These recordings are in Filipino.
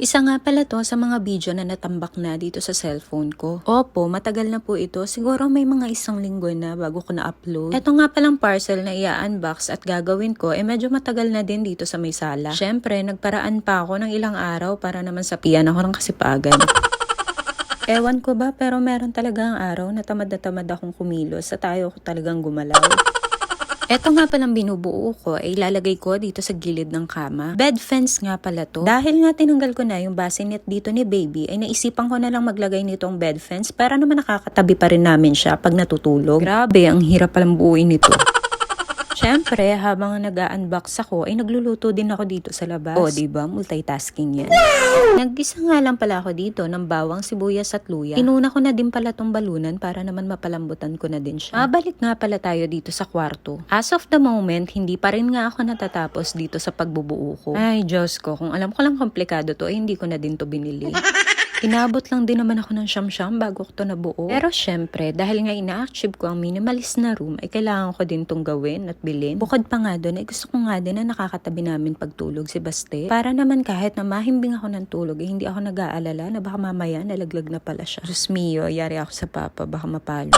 Isa nga pala to sa mga video na natambak na dito sa cellphone ko. Opo, matagal na po ito. Siguro may mga isang linggo na bago ko na-upload. Ito nga palang parcel na i-unbox at gagawin ko medyo matagal na din dito sa may sala. Syempre, nagparaan pa ako ng ilang araw para naman sapian ako ng kasipagan. Ewan ko ba, pero meron talagang araw na tamad akong kumilos at ayaw ko talagang gumalaw. Eto nga palang binubuo ko ay ilalagay ko dito sa gilid ng kama. Bed fence nga pala to. Dahil nga tinanggal ko na yung bassinet dito ni baby, ay naisipan ko na lang maglagay nitong bed fence para naman nakakatabi pa rin namin siya pag natutulog. Grabe, ang hirap palang buuin nito. Siyempre, habang nag-unbox ako, ay nagluluto din ako dito sa labas. O, diba? Multitasking yan. Wow! Naggisa nga lang pala ako dito ng bawang, sibuyas at luya. Inuna ko na din pala tong balunan para naman mapalambutan ko na din siya. Balik nga pala tayo dito sa kwarto. As of the moment, hindi pa rin nga ako natatapos dito sa pagbubuo ko. Ay, Diyos ko, kung alam ko lang komplikado to, ay hindi ko na din to binili. Inabot lang din naman ako ng siyam-siyam bago ko to nabuo. Pero syempre, dahil nga ina-achieve ko ang minimalist na room, ay kailangan ko din tong gawin at bilhin. Bukod pa nga doon, ay gusto ko nga din na nakakatabi namin pagtulog si Baste. Para naman kahit na mahimbing ako ng tulog, ay hindi ako nag-aalala na baka mamaya nalaglag na pala siya. Diyos mio, yari ako sa papa, baka mapalo.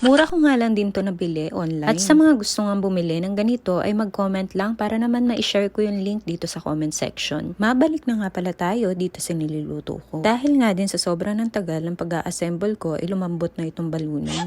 Mura ko nga lang din to nabili online. At sa mga gusto nga bumili ng ganito ay mag-comment lang para naman ma-share ko yung link dito sa comment section. Mabalik na nga pala tayo dito sa niluluto ko. Dahil nga din sa sobrang ng tagal ng pag-a-assemble ko ay lumambot na itong balunan.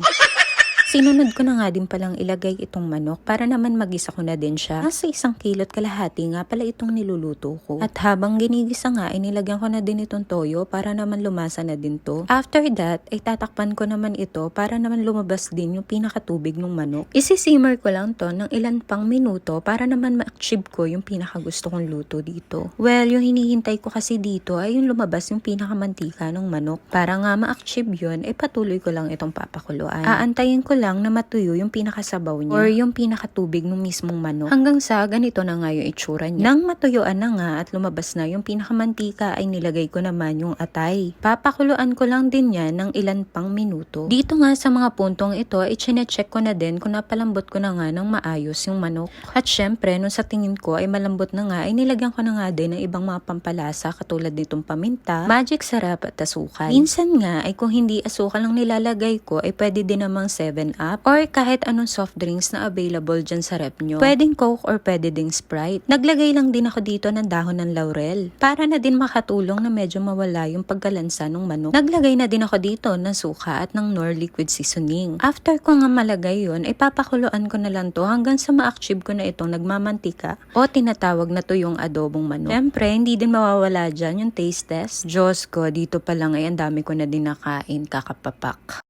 Sinunod ko na nga din palang ilagay itong manok para naman magisa ko na din siya. Nasa 1 kilot kalahati nga pala itong niluluto ko. At habang ginigisa nga, inilagyan ko na din itong toyo para naman lumasa na din to. After that, ay tatakpan ko naman ito para naman lumabas din yung pinakatubig ng manok. Isi-simmer ko lang to ng ilan pang minuto para naman ma-achieve ko yung pinakagusto kong luto dito. Well, yung hinihintay ko kasi dito ay yung lumabas yung pinakamantika ng manok. Para nga ma-achieve yun, ay patuloy ko lang itong papakuluan. Aantayin ko lang na matuyo yung pinakasabaw niya or yung pinakatubig ng mismong manok. Hanggang sa ganito na nga yung itsura niya. Nang matuyuan na nga at lumabas na yung pinakamantika ay nilagay ko naman yung atay. Papakuluan ko lang din yan ng ilan pang minuto. Dito nga sa mga puntong ito ay chine-check ko na din kung napalambot ko na nga ng maayos yung manok. At syempre, nung sa tingin ko ay malambot na nga ay nilagyan ko na nga din ng ibang mga pampalasa katulad nitong paminta, magic sarap at asukal. Minsan nga ay kung hindi asukal ang nilalagay ko ay pwede din namang 7 up or kahit anong soft drinks na available dyan sa rep nyo. Pwedeng Coke or pwede ding Sprite. Naglagay lang din ako dito ng dahon ng laurel para na din makatulong na medyo mawala yung pagkalansa ng manok. Naglagay na din ako dito ng suka at ng Knorr liquid seasoning. After ko nga malagay yun, ay papakuluan ko na lang to hanggang sa ma-achieve ko na itong nagmamantika o tinatawag na to yung adobong manok. Siyempre, hindi din mawawala dyan yung taste test. Diyos ko, dito pa lang ay ang dami ko na din nakain, kakapapak.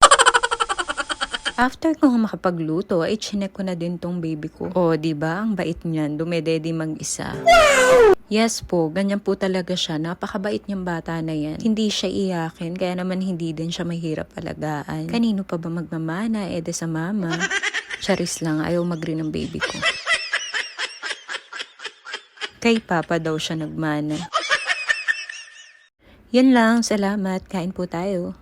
After ko nga makapagluto, ay chinek ko na din tong baby ko. O, diba? Ang bait niyan. Dumedede mag-isa. Wow! Yes po, ganyan po talaga siya. Napakabait niyang bata na yan. Hindi siya iyakin, kaya naman hindi din siya mahirap alagaan. Kanino pa ba magmamana? De sa mama. Charis lang, ayaw mag-rin ng baby ko. Kay papa daw siya nagmana. Yan lang, salamat. Kain po tayo.